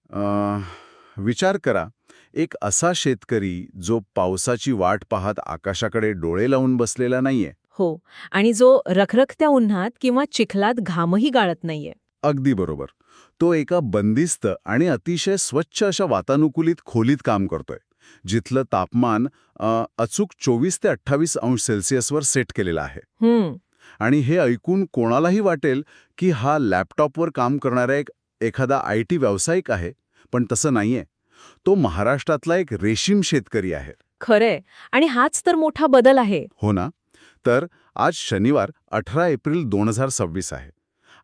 अ, विचार करा, एक असा शेतकरी जो पावसाची वाट पाहत आकाशाकडे डोळे लावून बसलेला नाहीये. हो. आणि जो रखरखत्या उन्हात किंवा चिखलात घामही गाळत नाहीये. अगदी बरोबर. तो एका बंदिस्त आणि अतिशय स्वच्छ अशा वातानुकूलित खोलीत काम करतोय, जिथलं तापमान अचूक 24 ते 28 अंश सेल्सिअसवर सेट केलेलं आहे. हम्म. आणि हे ऐकून कोणालाही वाटेल की हा लॅपटॉपवर काम करणारा एखादा IT व्यावसायिक आहे, पण तसं नाहीये. तो महाराष्ट्रातला एक रेशीम शेतकरी आहे. खरंय. आणि हाच तर मोठा बदल आहे. हो ना? तर आज शनिवार 18 एप्रिल 2026 आहे.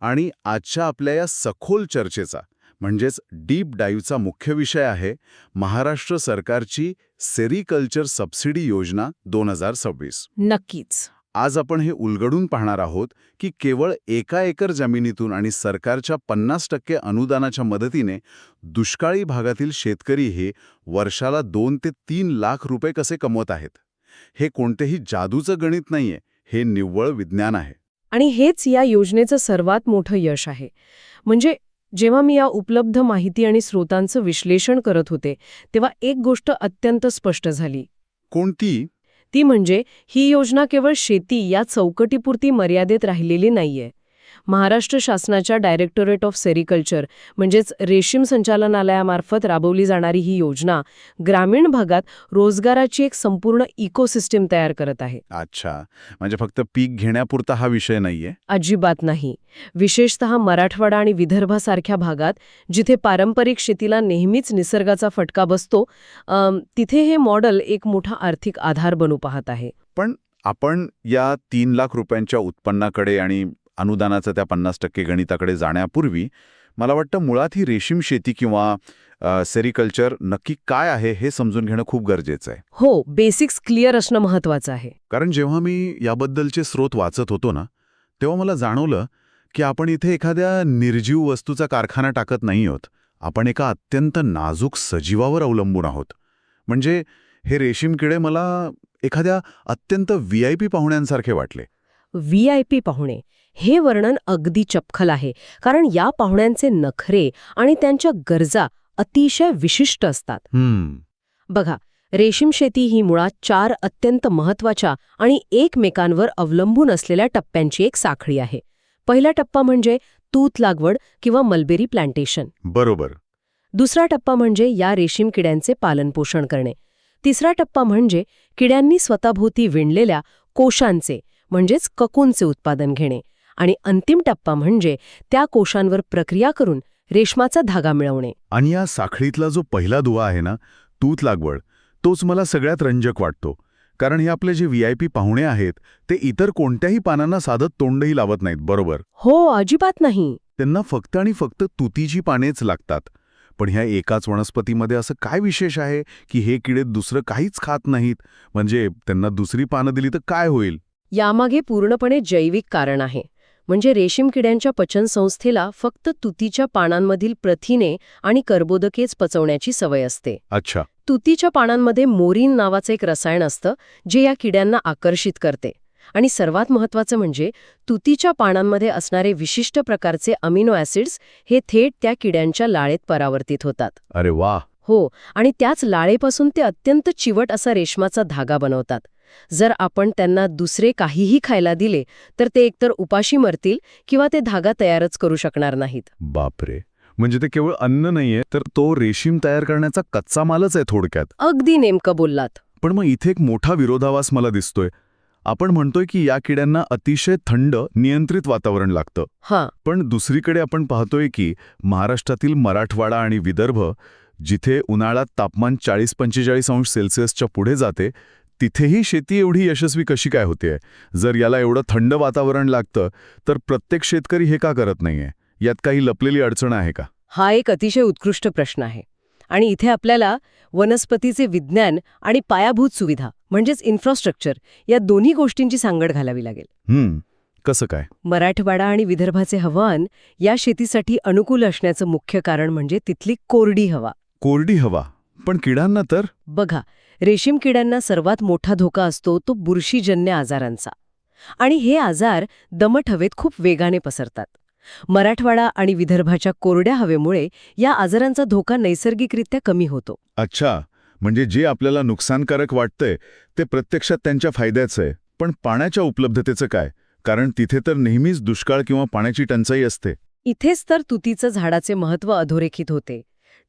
आणि आजच्या आपल्या या सखोल चर्चेचा म्हणजेच डीप डाईव्हचा मुख्य विषय आहे महाराष्ट्र सरकारची सेरिकल्चर सबसिडी योजना 2026. नक्कीच. आज आपण हे उलगडून पाहणार आहोत की केवळ एका एकर जमिनीतून आणि सरकारच्या 50% अनुदानाच्या मदतीने दुष्काळी भागातील शेतकरी हे वर्षाला 2 ते 3 लाख रुपये कसे कमवत आहेत. हे कोणतेही जादूचं गणित नाहीये, हे निव्वळ विज्ञान आहे. आणि हेच या योजनेचं सर्वात मोठं यश आहे. म्हणजे जेव्हा मी या उपलब्ध माहिती आणि स्रोतांचं विश्लेषण करत होते, तेव्हा एक गोष्ट अत्यंत स्पष्ट झाली. कोणती? ती म्हणजे ही योजना केवळ शेती या चौकटीपुरती मर्यादित राहिलेली नाहीये. महाराष्ट्र शासनाच्या डायरेक्टोरेट ऑफ सेरिकल्चर म्हणजेच रेशीम संचालनालयामार्फत राबवली जाणारी ही योजना ग्रामीण भागात रोजगाराची एक संपूर्ण इकोसिस्टीम तयार करत आहे. अच्छा, म्हणजे फक्त पीक घेण्यापुरता हा विषय नाहीये. अजिबात नाही. विशेषतः मराठवाडा आणि विदर्भासारख्या भागात जिथे पारंपरिक शेतीला नेहमीच निसर्गाचा फटका बसतो, तिथे हे मॉडेल एक मोठा आर्थिक आधार बनू पाहत आहे. पण आपण या 3 लाख रुपयांच्या उत्पन्नाकडे आणि अनुदानाचं त्या 50% गणिताकडे जाण्यापूर्वी मला वाटतं मुळात ही रेशीम शेती किंवा सेरिकल्चर नक्की काय आहे हे समजून घेणं खूप गरजेचं आहे. हो, बेसिक्स क्लिअर असणं महत्वाचं आहे. कारण जेव्हा मी याबद्दलचे स्रोत वाचत होतो ना, तेव्हा मला जाणवलं की आपण इथे एखाद्या निर्जीव वस्तूचा कारखाना टाकत नाही आहोत. आपण एका अत्यंत नाजूक सजीवावर अवलंबून आहोत. म्हणजे हे रेशीम किडे मला एखाद्या अत्यंत VIP पाहुण्यांसारखे वाटले. VIP पाहुणे हे वर्णन अगदी चपखल आहे. कारण या पाहुण्यांचे नखरे आणि त्यांच्या गरजा अतिशय विशिष्ट असतात. बघा, रेशीम शेती ही मुळात 4 अत्यंत महत्वाच्या आणि एकमेकांवर अवलंबून असलेल्या टप्प्यांची एक साखळी आहे. पहिला टप्पा म्हणजे तूत लागवड किंवा मलबेरी प्लांटेशन. बरोबर. दुसरा टप्पा म्हणजे या रेशीम किड्यांचे पालनपोषण करणे. तिसरा टप्पा म्हणजे किड्यांनी स्वतःभोवती विणलेल्या कोशांचे म्हणजेच ककूनचे उत्पादन घेणे. आणि अंतिम टप्पा म्हणजे त्या कोशांवर प्रक्रिया करून रेशमाचा धागा मिळवणे. आणि या साखळीतला जो पहिला दुवा आहे ना, तूत लागवड, तोच मला सगळ्यात रंजक वाटतो. कारण हे आपले जे VIP पाहुणे आहेत ते इतर कोणत्याही पानांना साधत तोंडही लावत नाहीत. बरोबर? हो, अजिबात नाही. त्यांना फक्त आणि फक्त तुतीची पानेच लागतात. पण ह्या एकाच वनस्पतीमध्ये असं काय विशेष आहे की हे किडे दुसरं काहीच खात नाहीत? म्हणजे त्यांना दुसरी पानं दिली तर काय होईल? यामागे पूर्णपणे जैविक कारण आहे. म्हणजे रेशीम किड्यांच्या पचनसंस्थेला फक्त तुतीच्या पानांमधील प्रथिने आणि कर्बोदकेच पचवण्याची सवय असते. अच्छा. तुतीच्या पानांमध्ये मोरिन नावाचं एक रसायन असतं जे या किड्यांना आकर्षित करते. आणि सर्वात महत्त्वाचं म्हणजे तुतीच्या पानांमध्ये असणारे विशिष्ट प्रकारचे अमिनो ॲसिड्स हे थेट त्या किड्यांच्या लाळेत परावर्तित होतात. अरे वा. हो, आणि त्याच लाळेपासून ते अत्यंत चिवट असा रेशमाचा धागा बनवतात. जर आपण त्यांना दुसरे काहीही खायला दिले तर ते एकतर उपाशी मरतील किंवा ते धागा तयारच करू शकणार नाहीत. बापरे. म्हणजे ते केवळ अन्न नाहीये, तर तो रेशीम तयार करण्याचा कच्चा मालच आहे थोडक्यात. अगदी नेमकं बोललात. पण मग इथे एक मोठा विरोधाभास मला दिसतोय. आपण म्हणतोय की या किड्यांना अतिशय थंड, नियंत्रित वातावरण लागतं. हां. पण दुसरीकडे आपण पाहतोय की महाराष्ट्रातील मराठवाडा आणि विदर्भ, जिथे उन्हाळ्यात तापमान 40-45 अंश सेल्सिअसच्या पुढे जाते, तिथेही शेती एवढी यशस्वी कशी काय होतेय? जर याला एवढं थंड वातावरण लागतं तर प्रत्येक शेतकरी हे का करत नाहीये? यात काही लपलेली अडचण आहे का? हा एक अतिशय उत्कृष्ट प्रश्न आहे. आणि इथे आपल्याला वनस्पतीचे विज्ञान आणि पायाभूत सुविधा म्हणजेच इन्फ्रास्ट्रक्चर या दोन्ही गोष्टींची सांगड घालावी लागेल. कसं काय? मराठवाडा आणि विदर्भाचे हवामान या शेतीसाठी अनुकूल असण्याचं मुख्य कारण म्हणजे तिथली कोरडी हवा. कोरडी हवा? पण किड्यांना तर? बघा, रेशीम किड्यांना सर्वात मोठा धोका असतो तो बुरशीजन्य आजारांचा. आणि हे आजार दमट हवेत खूप वेगाने पसरतात. मराठवाडा आणि विदर्भाच्या कोरड्या हवेमुळे या आजारांचा धोका नैसर्गिकरित्या कमी होतो. अच्छा, म्हणजे जे आपल्याला नुकसानकारक वाटतंय ते प्रत्यक्षात त्यांच्या फायद्याचं आहे. पण पाण्याच्या उपलब्धतेचं काय? कारण तिथे तर नेहमीच दुष्काळ किंवा पाण्याची टंचाई असते. इथेच तर तुतीचं झाडाचे महत्त्व अधोरेखित होते.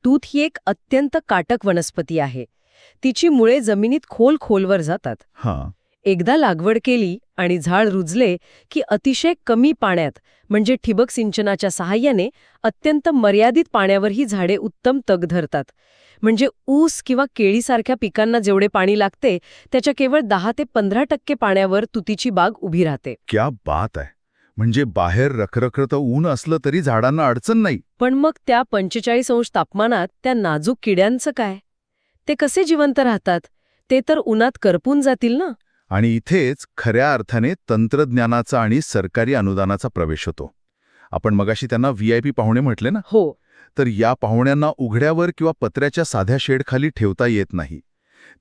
तूत ही एक अत्यंत काटक वनस्पती आहे. तिची मुळे जमिनीत खोलवर जातात. हां. एकदा लागवड केली आणि झाड रुजले की अतिशय कमी पाण्यात म्हणजे ठिबक सिंचनाच्या सहाय्याने अत्यंत मर्यादित पाण्यावर ही झाडे उत्तम तग धरतात. म्हणजे ऊस किंवा केळीसारख्या पिकांना जेवढे पाणी लागते त्याच्या केवळ 10 ते 15% पाण्यावर तुतीची बाग उभी राहते. क्या बात आहे. म्हणजे बाहेर रखरखतं ऊन असलं तरी झाडांना अडचण नाही. पण मग त्या 45 अंश तापमानात त्या नाजूक किड्यांचं काय? ते कसे जिवंत राहतात? ते तर उन्हात करपून जातील ना. आणि इथेच खऱ्या अर्थाने तंत्रज्ञानाचा आणि सरकारी अनुदानाचा प्रवेश होतो. आपण मगाशी त्यांना VIP पाहुणे म्हटले ना. हो. तर या पाहुण्यांना उघड्यावर किंवा पत्र्याच्या साध्या शेडखाली ठेवता येत नाही.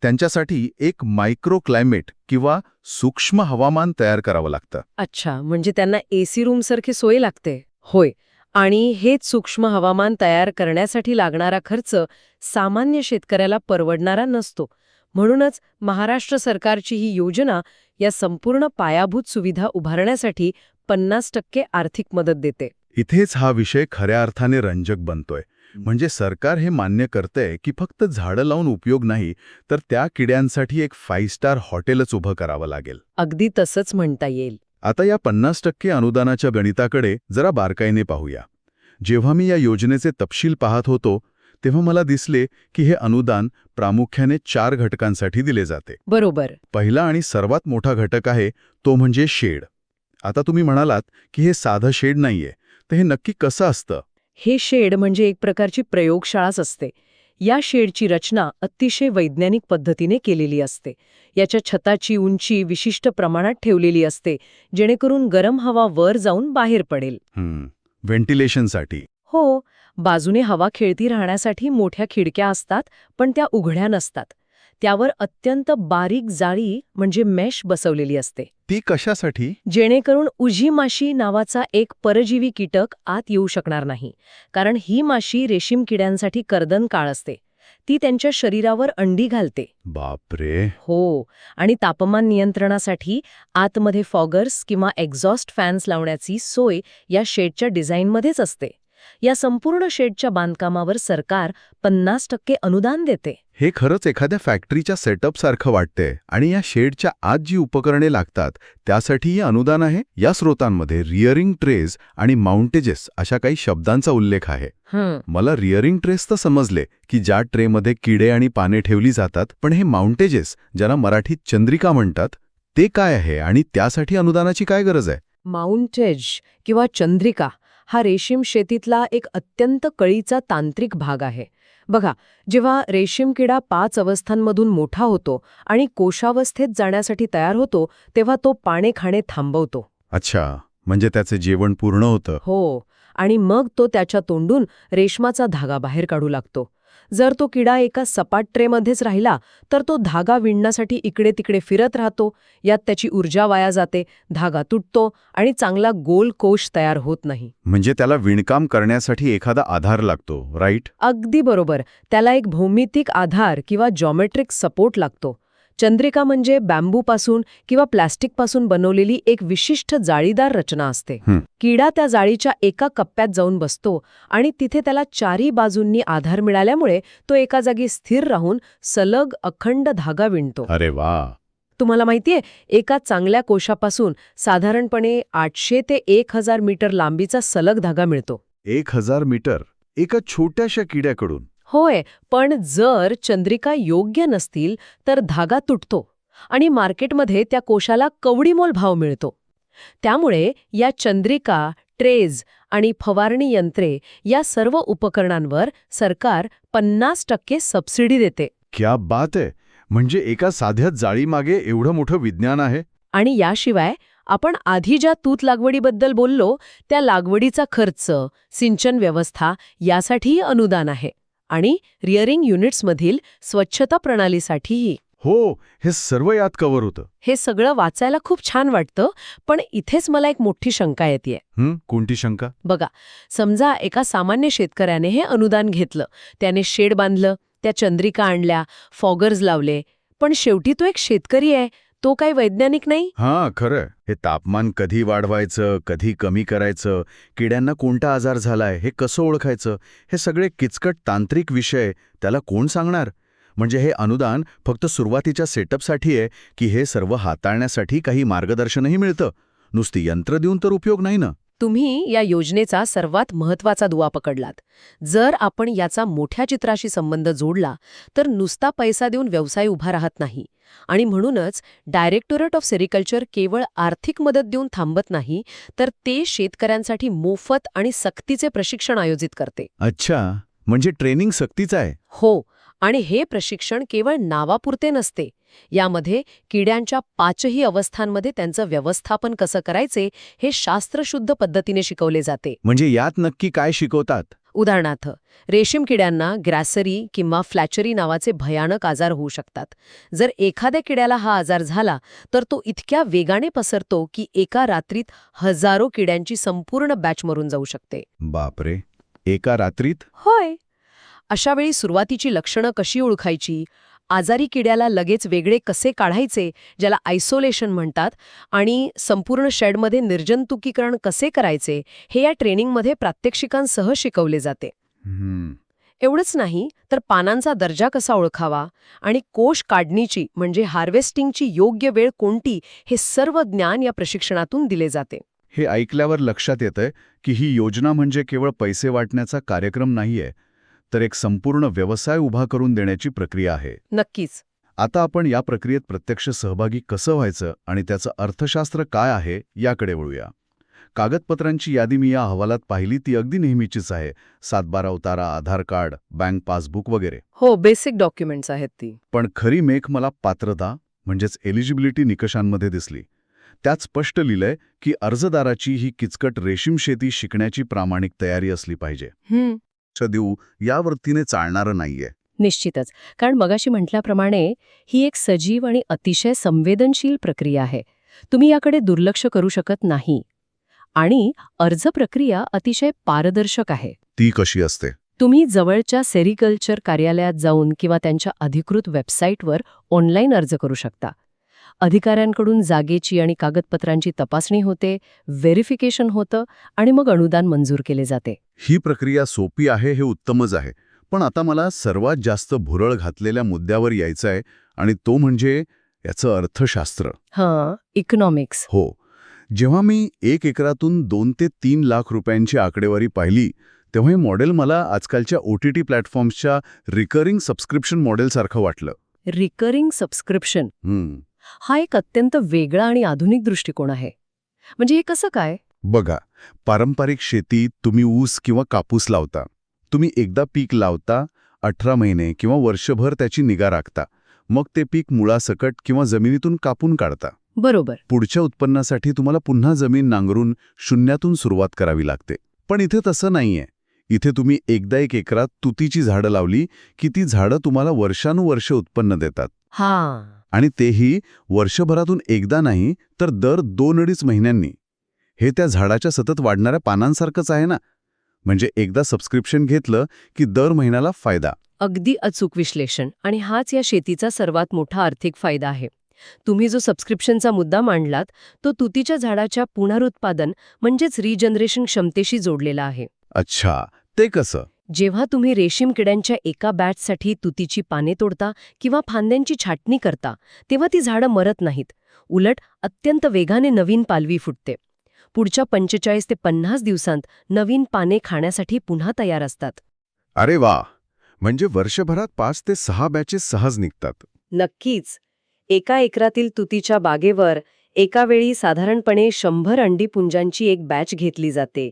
त्यांच्यासाठी एक मायक्रो क्लायमेट किंवा सूक्ष्म हवामान तयार करावं लागतं. अच्छा, म्हणजे त्यांना AC रूमसारखी सोय लागते. होय. आणि हेच सूक्ष्म हवामान तयार करण्यासाठी लागणारा खर्च सामान्य शेतकऱ्याला परवडणारा नसतो. म्हणूनच महाराष्ट्र सरकारची ही योजना या संपूर्ण पायाभूत सुविधा उभारण्यासाठी 50% आर्थिक मदत देते. इथेच हा विषय खऱ्या अर्थाने रंजक बनतोय. म्हणजे सरकार हे मान्य करतंय की फक्त झाडं लावून उपयोग नाही, तर त्या किड्यांसाठी एक 5 स्टार हॉटेलच उभं करावं लागेल. अगदी तसंच म्हणता येईल. आता या 50% अनुदानाच्या गणिताकडे जरा बारकाईने पाहूया. जेव्हा मी या योजनेचे तपशील पाहत होतो तेव्हा मला दिसले की हे अनुदान प्रामुख्याने 4 घटकांसाठी दिले जाते. बरोबर. पहिला आणि सर्वात मोठा घटक आहे तो म्हणजे शेड. आता तुम्ही म्हणालात की हे साधं शेड नाहीये, तर हे नक्की कसं असतं? हे शेड म्हणजे एक प्रकारची प्रयोगशाळाच असते. या शेडची रचना अतिशय वैज्ञानिक पद्धतीने केलेली असते. याच्या छताची उंची विशिष्ट प्रमाणात ठेवलेली असते, जेणेकरून गरम हवा वर जाऊन बाहेर पडेल. व्हेंटिलेशनसाठी. हो, बाजूने हवा खेळती राहण्यासाठी मोठ्या खिडक्या असतात, पण त्या उघड्या नसतात. त्यावर अत्यंत बारीक जाळी म्हणजे मेश बसवलेली असते. ती कशासाठी? जेणेकरून उजी माशी नावाचा एक परजीवी कीटक आत येऊ शकणार नाही. कारण ही माशी रेशीम किड्यांसाठी कर्दनकाळ असते. ती त्यांच्या शरीरावर अंडी घालते. बापरे. हो. आणि तापमान नियंत्रणासाठी आतमध्ये फॉगर्स किंवा एक्झॉस्ट फॅन्स लावण्याची सोय या शेडच्या डिझाईनमध्येच असते. या संपूर्ण शेडच्या बांधकामावर सरकार 50% अनुदान देते. हे खरंच एखाद्या फॅक्टरीच्या सेटअप सारखं वाटतंय. आणि या शेडच्या आत जी उपकरणे लागतात त्यासाठीही अनुदान आहे. या स्रोतांमध्ये रिअरिंग ट्रेज आणि माउंटेजेस अशा काही शब्दांचा उल्लेख आहे. मला रिअरिंग ट्रेस तर समजले की ज्या ट्रेमध्ये किडे आणि पाने ठेवली जातात, पण हे माउंटेजेस ज्यांना मराठीत चंद्रिका म्हणतात ते काय आहे आणि त्यासाठी अनुदानाची काय गरज आहे? माउंटेज किंवा चंद्रिका हा रेशीम शेतीतला एक अत्यंत कळीचा तांत्रिक भाग आहे. बघा, जेव्हा रेशीम किडा 5 अवस्थांमधून मोठा होतो आणि कोशावस्थेत जाण्यासाठी तयार होतो, तेव्हा तो पाने खाणे थांबवतो. अच्छा, म्हणजे त्याचे जेवण पूर्ण होतं. हो. आणि मग तो त्याच्या तोंडून रेशमाचा धागा बाहेर काढू लागतो. जर तो किडा एका सपाट ट्रेमध्येच राहिला तर तो धागा विणण्यासाठी इकडे तिकडे फिरत राहतो. यात त्याची ऊर्जा वाया जाते, धागा तुटतो आणि चांगला गोल कोश तयार होत नाही. म्हणजे त्याला विणकाम करण्यासाठी एखादा आधार लागतो, राईट? अगदी बरोबर. त्याला एक भौमितिक आधार किंवा जॉमेट्रिक सपोर्ट लागतो. चंद्रिका म्हणजे बॅम्बूपासून किंवा प्लास्टिकपासून बनवलेली एक विशिष्ट जाळीदार रचना असते. किडा त्या जाळीच्या एका कप्प्यात जाऊन बसतो आणि तिथे त्याला चारी बाजूंनी आधार मिळाल्यामुळे तो एका जागी स्थिर राहून सलग अखंड धागा विणतो. अरे वा. तुम्हाला माहितीये, एका चांगल्या कोशापासून साधारणपणे 800 ते 1000 मीटर लांबीचा सलग धागा मिळतो. 1000 मीटर एका छोट्याशा किड्याकडून? होय, पण जर चंद्रिका योग्य नसतील तर धागा तुटतो आणि मार्केटमध्ये त्या कोशाला कवडीमोल भाव मिळतो. त्यामुळे या चंद्रिका, ट्रेज आणि फवारणी यंत्रे या सर्व उपकरणांवर सरकार 50% सबसिडी देते. क्या बात आहे. म्हणजे एका साध्या जाळीमागे एवढं मोठं विज्ञान आहे. आणि याशिवाय आपण आधी ज्या तूत लागवडीबद्दल बोललो त्या लागवडीचा खर्च, सिंचन व्यवस्था यासाठीही अनुदान आहे. आणि रिअरिंग युनिट्समधील स्वच्छता प्रणालीसाठीही. हो, हे सर्व यात कव्हर होतं. हे सगळं वाचायला खूप छान वाटतं, पण इथेच मला एक मोठी शंका येतेय. कोणती शंका? बघा, समजा एका सामान्य शेतकऱ्याने हे अनुदान घेतलं, त्याने शेड बांधलं, त्या चंद्रिका आणल्या, फॉगर्स लावले, पण शेवटी तो एक शेतकरी आहे, तो काही वैज्ञानिक नाही. हां, खरंय. हे तापमान कधी वाढवायचं, कधी कमी करायचं, किड्यांना कोणता आजार झालाय, हे कसं ओळखायचं, हे सगळे किचकट तांत्रिक विषय त्याला कोण सांगणार? म्हणजे हे अनुदान फक्त सुरुवातीच्या सेटअपसाठी आहे, की हे सर्व हाताळण्यासाठी काही मार्गदर्शनही मिळतं? नुसती यंत्र देऊन तर उपयोग नाही ना. तुम्ही या योजनेचा सर्वात महत्वाचा दुवा पकडलात. जर आपण याचा मोठ्या चित्राशी संबंध जोडला, तर नुसता पैसा देऊन व्यवसाय उभा राहत नाही. आणि म्हणूनच डायरेक्टोरेट ऑफ सेरिकल्चर केवळ आर्थिक मदत देऊन थांबत नाही, तर ते शेतकऱ्यांसाठी मोफत आणि सक्तीचे प्रशिक्षण आयोजित करते. अच्छा, म्हणजे ट्रेनिंग सक्तीचं आहे. हो, आणि हे प्रशिक्षण केवळ नावापुरते नसते. यामध्ये किड्यांच्या 5ही अवस्थांमध्ये त्यांचं व्यवस्थापन कसं करायचे हे शास्त्रशुद्ध पद्धतीने शिकवले जाते. म्हणजे यात नक्की काय शिकवतात? उदाहरणार्थ, रेशीम किड्यांना ग्रॅसरी किंवा फ्लॅचरी नावाचे भयानक आजार होऊ शकतात. जर एखाद्या किड्याला हा आजार झाला, तर तो इतक्या वेगाने पसरतो की एका रात्रीत हजारो किड्यांची संपूर्ण बॅच मरून जाऊ शकते. बापरे, एका रात्रीत? होय. अशावेळी सुरुवातीची लक्षणं कशी ओळखायची, आजारी किड्याला लगेच वेगळे कसे काढायचे, ज्याला आयसोलेशन म्हणतात, आणि संपूर्ण शेडमध्ये निर्जंतुकीकरण कसे करायचे, हे या ट्रेनिंगमध्ये प्रात्यक्षिकांसह शिकवले जाते. एवढंच नाही, तर पानांचा दर्जा कसा ओळखावा आणि कोश काढणीची म्हणजे हार्वेस्टिंगची योग्य वेळ कोणती, हे सर्व ज्ञान या प्रशिक्षणातून दिले जाते. हे ऐकल्यावर लक्षात येतंय की ही योजना म्हणजे केवळ पैसे वाटण्याचा कार्यक्रम नाहीये, तर एक संपूर्ण व्यवसाय उभा करून देण्याची प्रक्रिया आहे. नक्कीच. आता आपण या प्रक्रियेत प्रत्यक्ष सहभागी कसं व्हायचं आणि त्याचं अर्थशास्त्र काय आहे याकडे वळूया. कागदपत्रांची यादी मी या अहवालात पाहिली ती अगदी नेहमीचीच आहे. 7/12 उतारा, आधार कार्ड, बँक पासबुक वगैरे. हो, बेसिक डॉक्युमेंट्स आहेत ती. पण खरी मेख मला पात्रता म्हणजेच एलिजिबिलिटी निकषांमध्ये दिसली. त्यात स्पष्ट लिहिलंय की अर्जदाराची ही किचकट रेशीम शेती शिकण्याची प्रामाणिक तयारी असली पाहिजे. देऊ या वृत्तीने चालणारं नाहीये. निश्चितच. कारण मगाशी म्हटल्याप्रमाणे ही एक सजीव आणि अतिशय संवेदनशील प्रक्रिया आहे. तुम्ही याकडे दुर्लक्ष करू शकत नाही. आणि अर्ज प्रक्रिया अतिशय पारदर्शक आहे. ती कशी असते? तुम्ही जवळच्या सेरिकल्चर कार्यालयात जाऊन किंवा त्यांच्या अधिकृत वेबसाईटवर ऑनलाईन अर्ज करू शकता. अधिकाऱ्यांकडून जागेची आणि कागदपत्रांची तपासणी होते, व्हेरिफिकेशन होतं आणि मग अनुदान मंजूर केले जाते. ही प्रक्रिया सोपी आहे हे उत्तमच आहे. पण आता मला सर्वात जास्त भुरळ घातलेल्या मुद्द्यावर यायचं आहे आणि तो म्हणजे याचं अर्थशास्त्र. इकॉनॉमिक्स. हो. जेव्हा मी 1 एकरातून 2 ते 3 लाख रुपयांची आकडेवारी पाहिली, तेव्हा हे मॉडेल मला आजकालच्या OTT प्लॅटफॉर्म्सच्या रिकरिंग सबस्क्रिप्शन मॉडेलसारखं वाटलं. रिकरिंग सबस्क्रिप्शन हा एक अत्यंत वेगळा आणि आधुनिक दृष्टिकोन आहे. म्हणजे हे कसं काय? बघा, पारंपरिक शेतीत तुम्ही ऊस किंवा कापूस लावता. तुम्ही एकदा पीक लावता, 18 महिने किंवा वर्षभर त्याची निगा राखता. मग ते पीक मुळासकट किंवा जमिनीतून कापून काढता. बरोबर. पुढच्या उत्पन्नासाठी तुम्हाला पुन्हा जमीन नांगरून शून्यातून सुरुवात करावी लागते. पण इथे तसं नाहीये. इथे तुम्ही एकदा 1 एकरात तुतीची झाडं लावली की ती झाडं तुम्हाला वर्षानुवर्ष उत्पन्न देतात. आणि तेही वर्षभरातून एकदा नाही, तर दर 2-2.5 महिन्यांनी. हे त्या झाडाच्या सतत वाढणाऱ्या पानांसारखंच आहे ना. म्हणजे एकदा सबस्क्रिप्शन घेतलं की दर महिन्याला फायदा. अगदी अचूक विश्लेषण. आणि हाच या शेतीचा सर्वात मोठा आर्थिक फायदा आहे. तुम्ही जो सबस्क्रिप्शनचा मुद्दा मांडलात, तो तुतीच्या झाडाच्या पुनरुत्पादन म्हणजेच रिजनरेशन क्षमतेशी जोडलेला आहे. अच्छा, ते कसं? जेव्हा तुम्ही रेशीम किड्यांच्या एका बॅचसाठी तुतीची पाने तोडता किंवा फांद्यांची छाटणी करता, तेव्हा ती झाडं मरत नाहीत. उलट अत्यंत वेगाने नवीन पालवी फुटते. पुढच्या 45 ते 50 दिवसांत नवीन पाने खाण्यासाठी पुन्हा तयार असतात. अरे वा! म्हणजे वर्षभरात 5 ते 6 बॅचेस सहज निघतात. नक्कीच. एका एकरातील तुतीच्या बागेवर एका वेळी साधारणपणे 100 अंडीपुंजांची एक बॅच घेतली जाते.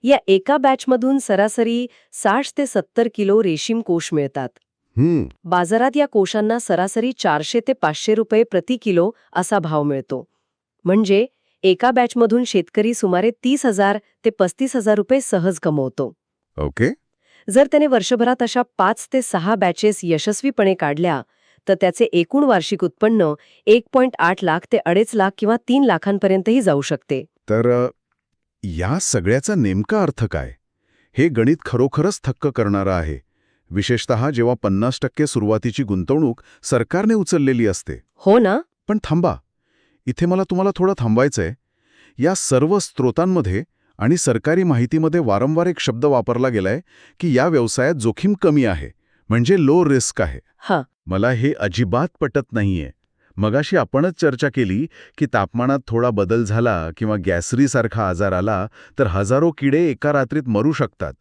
या एका बॅचमधून सरासरी 60 ते 70 किलो रेशीम कोश मिळतात. बाजारात या कोशांना सरासरी 400 ते 500 रुपये प्रति किलो असा भाव मिळतो. म्हणजे एका बॅचमधून शेतकरी सुमारे 30,000 ते 35,000 रुपये सहज कमवतो. ओके. जर त्याने वर्षभरात अशा 5 ते 6 बॅचेस यशस्वीपणे काढल्या, तर त्याचे एकूण वार्षिक उत्पन्न 1.8 लाख ते 2.5 लाख किंवा 3 लाखांपर्यंतही जाऊ शकते. तर या सगळ्याचा नेमका अर्थ काय? हे गणित खरोखरच थक्क करणारं आहे, विशेषतः जेव्हा 50% सुरुवातीची गुंतवणूक सरकारने उचललेली असते. हो ना? पण थांबा, इथे मला तुम्हाला थोडं थांबायचंय. या सर्व स्रोतांमध्ये आणि सरकारी माहितीमध्ये वारंवार एक शब्द वापरला गेलाय की या व्यवसायात जोखीम कमी आहे, म्हणजे लो रिस्क आहे. हां. मला हे अजिबात पटत नाहीये. मगाशी आपणच चर्चा केली की तापमानात थोडा बदल झाला किंवा गॅसरीसारखा आजार आला तर हजारो किडे एका रात्रीत मरू शकतात.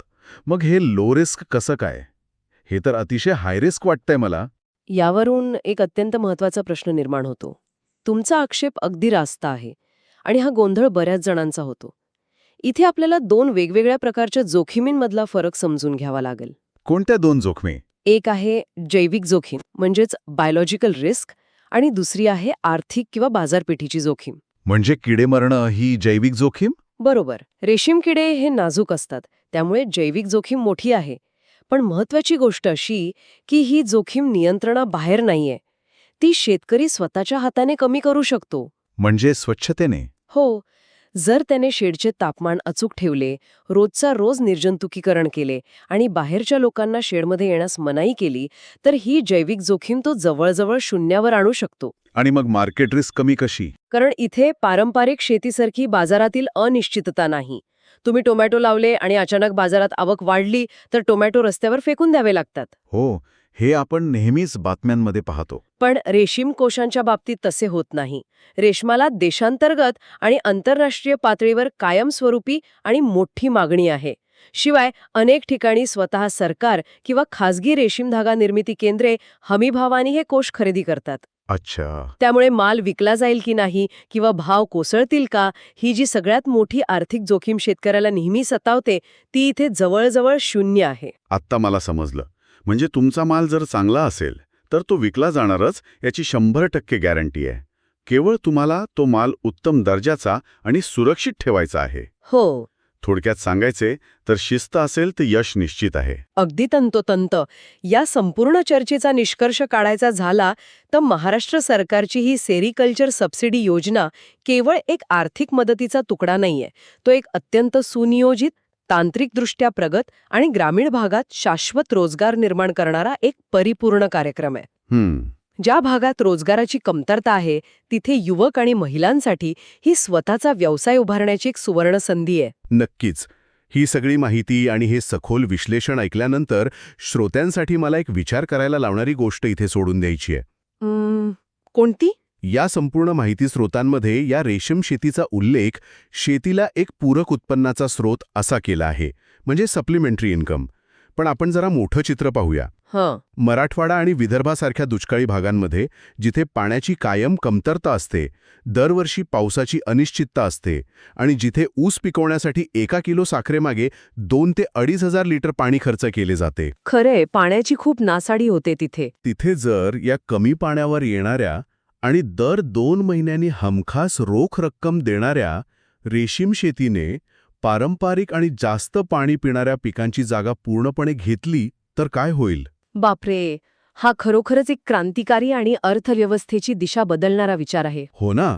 मग हे लो रिस्क कसं काय? हे तर अतिशय हाय रिस्क वाटतंय मला. यावरून एक अत्यंत महत्त्वाचा प्रश्न निर्माण होतो. तुमचा आक्षेप अगदी रास्त आहे आणि हा गोंधळ बऱ्याच जणांचा होतो. इथे आपल्याला 2 वेगवेगळ्या प्रकारच्या जोखमींमधला फरक समजून घ्यावा लागेल. कोणत्या 2 जोखमी? एक आहे जैविक जोखीम म्हणजेच बायोलॉजिकल रिस्क आणि दुसरी आहे आर्थिक किंवा बाजारपेठीची जोखीम. म्हणजे किडे मरणं ही जैविक जोखीम? बरोबर. रेशीम किडे हे नाजूक असतात, त्यामुळे जैविक जोखीम मोठी आहे. पण महत्वाची गोष्ट अशी की ही जोखीम नियंत्रणाबाहेर नाहीये. ती शेतकरी स्वतःच्या हाताने कमी करू शकतो. म्हणजे स्वच्छतेने? हो. जर त्याने शेडचे तापमान अचूक ठेवले, रोजचा रोज निर्जंतुकीकरण केले आणि बाहेरच्या लोकांना शेडमध्ये येण्यास मनाई केली, तर ही जैविक जोखीम तो जवळजवळ शून्यावर आणू शकतो. आणि मग मार्केट रिस्क कमी कशी? कारण इथे पारंपरिक शेतीसारखी बाजारातील अनिश्चितता नाही. तुम्ही टोमॅटो लावले आणि अचानक बाजारात आवक वाढली तर टोमॅटो रस्त्यावर फेकून द्यावे लागतात. हो, हे आपण नेहमीच बातम्यांमध्ये पाहतो. पण रेशीम कोशांच्या बाबतीत तसे होत नाही. रेशमाला देशांतर्गत आणि आंतरराष्ट्रीय पातळीवर कायमस्वरूपी आणि मोठी मागणी आहे. शिवाय अनेक ठिकाणी स्वतः सरकार किंवा खासगी रेशीम धागा निर्मिती केंद्रे हमीभावाने हे कोश खरेदी करतात. अच्छा. त्यामुळे माल विकला जाईल की नाही किंवा भाव कोसळतील का, ही जी सगळ्यात मोठी आर्थिक जोखीम शेतकऱ्याला नेहमी सतावते, ती इथे जवळजवळ शून्य आहे. आत्ता मला समजलं. म्हणजे तुमचा माल जर चांगला असेल तर तो विकला जाणारच याची 100% गॅरंटी आहे. केवळ तुम्हाला तो माल उत्तम दर्जाचा आणि सुरक्षित ठेवायचा आहे. हो. थोडक्यात सांगायचे तर शिस्त असेल तर यश निश्चित आहे. अगदी तंतोतंत. या संपूर्ण चर्चेचा निष्कर्ष काढायचा झाला तर महाराष्ट्र सरकारची ही सेरिकल्चर सबसिडी योजना केवळ एक आर्थिक मदतीचा तुकडा नाहीये. तो एक अत्यंत सुनियोजित, तांत्रिकदृष्ट्या प्रगत आणि ग्रामीण भागात शाश्वत रोजगार निर्माण करणारा एक परिपूर्ण कार्यक्रम आहे. ज्या भागात रोजगाराची कमतरता आहे तिथे युवक आणि महिलांसाठी ही स्वतःचा व्यवसाय उभारण्याची एक सुवर्ण संधी आहे. नक्कीच. ही सगळी माहिती आणि हे सखोल विश्लेषण ऐकल्यानंतर श्रोत्यांसाठी मला एक विचार करायला लावणारी गोष्ट इथे सोडून द्यायची आहे. कोणती? या संपूर्ण माहिती स्रोतांमध्ये या रेशीम शेतीचा उल्लेख शेतीला एक पूरक उत्पन्नाचा स्रोत असा केला आहे, म्हणजे सप्लिमेंटरी इन्कम. पण आपण जरा मोठं चित्र पाहूया. मराठवाडा आणि विदर्भासारख्या दुष्काळी भागांमध्ये जिथे पाण्याची कायम कमतरता असते, दरवर्षी पावसाची अनिश्चितता असते आणि जिथे ऊस पिकवण्यासाठी 1 किलो साखरेमागे 2 ते 2,500 लिटर पाणी खर्च केले जाते. खरे, पाण्याची खूप नासाडी होते तिथे. तिथे जर या कमी पाण्यावर येणाऱ्या आणि दर 2 महिन्यांनी हमखास रोख रक्कम देणाऱ्या रेशीम शेतीने पारंपरिक आणि जास्त पाणी पिणाऱ्या पिकांची जागा पूर्णपणे घेतली तर काय होईल? बापरे, हा खरोखरच एक क्रांतिकारी आणि अर्थव्यवस्थेची दिशा बदलणारा विचार आहे. हो ना.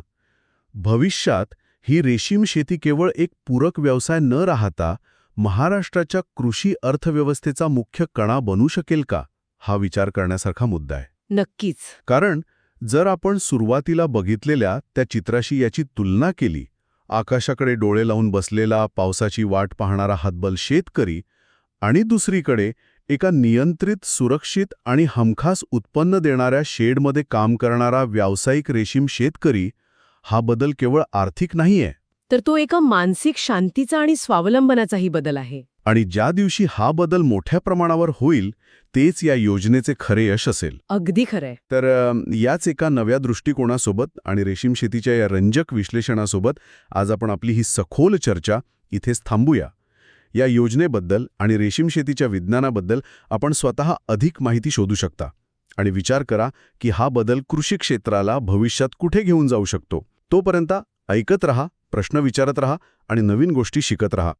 भविष्यात ही रेशीम शेती केवळ एक पूरक व्यवसाय न राहता महाराष्ट्राच्या कृषी अर्थव्यवस्थेचा मुख्य कणा बनू शकेल का, हा विचार करण्यासारखा मुद्दा आहे. नक्कीच. कारण जर आपण सुरुवातीला बघितलेल्या त्या चित्राशी याची तुलना केली, आकाशाकडे डोळे लावून बसलेला पावसाची वाट पाहणारा हातबल शेतकरी आणि दुसरीकडे एका नियंत्रित, सुरक्षित आणि हमखास उत्पन्न देणाऱ्या शेडमध्ये काम करणारा व्यावसायिक रेशीम शेतकरी, हा बदल केवळ आर्थिक नाहीये, तर तो एका मानसिक शांतीचा आणि स्वावलंबनाचाही बदल आहे. आणि ज्या दिवशी हा बदल मोठ्या प्रमाणावर होईल तेच या योजनेचे खरे यश असेल. अगदी खरंय. तर याच एका नव्या दृष्टिकोनासोबत आणि रेशीम शेतीच्या या रंजक विश्लेषणासोबत आज आपण आपली ही सखोल चर्चा इथेच थांबूया. या योजनेबद्दल आणि रेशीम शेतीच्या विज्ञानाबद्दल आपण स्वतः अधिक माहिती शोधू शकता आणि विचार करा की हा बदल कृषी क्षेत्राला भविष्यात कुठे घेऊन जाऊ शकतो. तोपर्यंत ऐकत रहा, प्रश्न विचारत रहा आणि नवीन गोष्टी शिकत रहा.